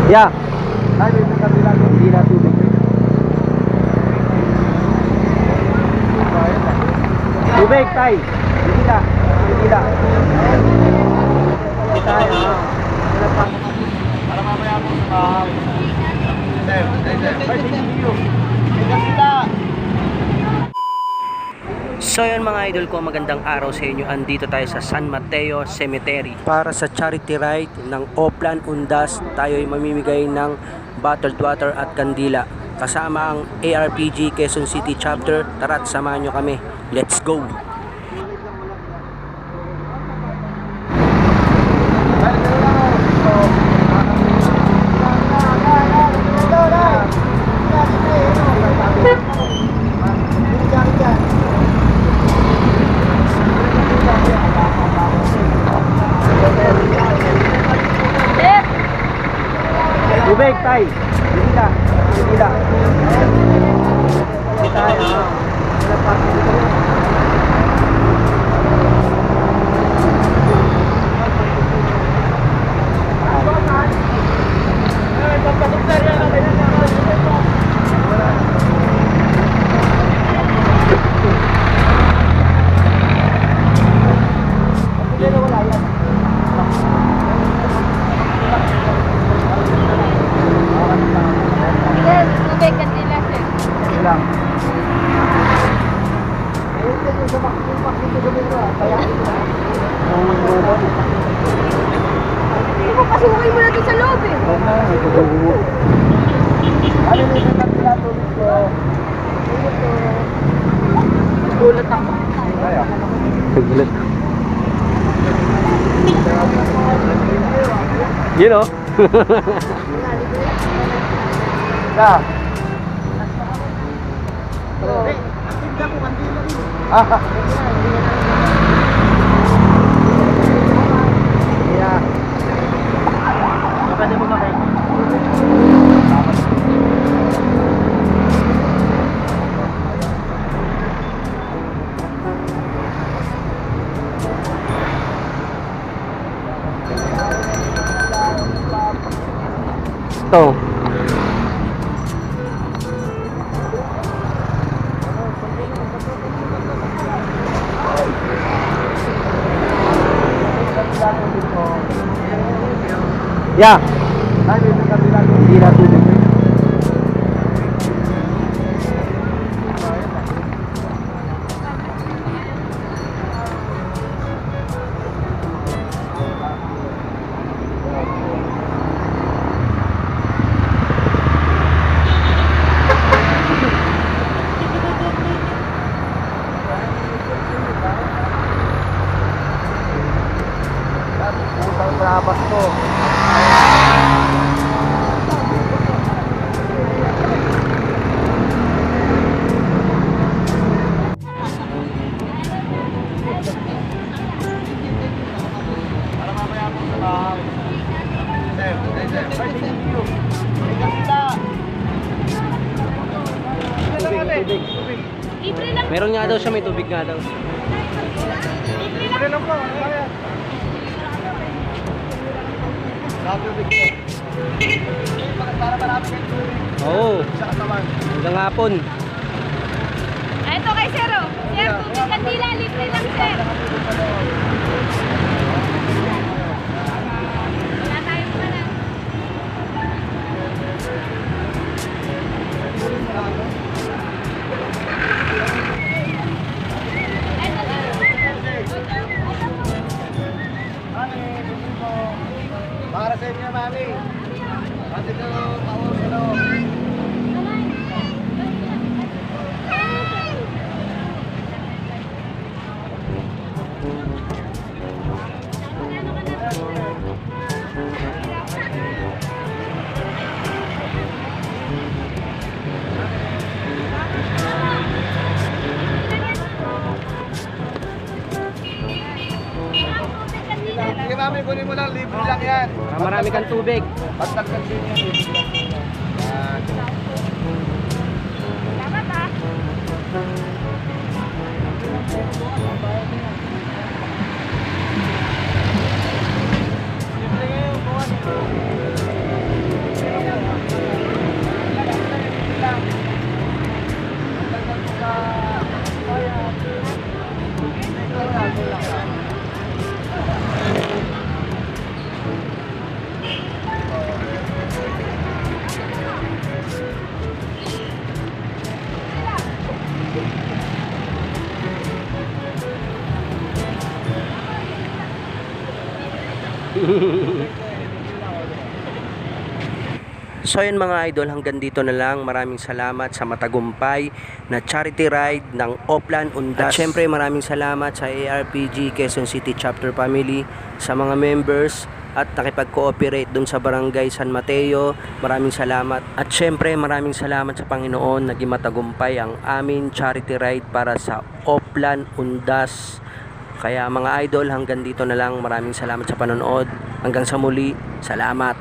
Yeah. Ay, may kabila. Hindi na tubig. Tubig, tay. Hindi na. Hindi na. Hindi tayo. Para mamaya mo sa So yun mga idol ko, magandang araw sa inyo. Andito tayo sa San Mateo Cemetery para sa charity ride ng Oplan Undas. Tayo ay mamimigay ng bottled water at kandila kasama ang ARPG Quezon City Chapter. Tara't samahan nyo kami. Let's go! Tubig, tay. Hindi na. Hindi na. Hindi tayo. Lang. Pasukin mo natin sa loob eh. Ano yung kanila tubig ko? Gulat ako. Gulat. You know? Yeah. Ah. Yeah. Pwede mo kayo. Ito. Yeah. Ay, may kabila. Hindi na tubig. Pusang trabas ko. Meron nga daw siya, may tubig nga daw. Libre lang po. Para marami kayong tubig. Oo. Sa katawan. Hanggang hapon. Ito kay Sir, oh. Sir, tubig kandila, libre lang, Sir. Wala tayong pala. Para sa inyo, mami. Pati ko, pausin o. Sige, mami, kunin mo lang. Libre lang yan. Para marami kang tubig. Pagtag ng senior. Salamat, ha. So yun mga idol, hanggang dito na lang. Maraming salamat sa matagumpay na charity ride ng Oplan Undas. At syempre maraming salamat sa ARPG Quezon City Chapter Family, sa mga members at nakipag-cooperate dun sa Barangay San Mateo. Maraming salamat. At syempre maraming salamat sa Panginoon, naging matagumpay ang amin charity ride para sa Oplan Undas. Kaya mga idol, hanggang dito na lang. Maraming salamat sa panonood. Hanggang sa muli, salamat.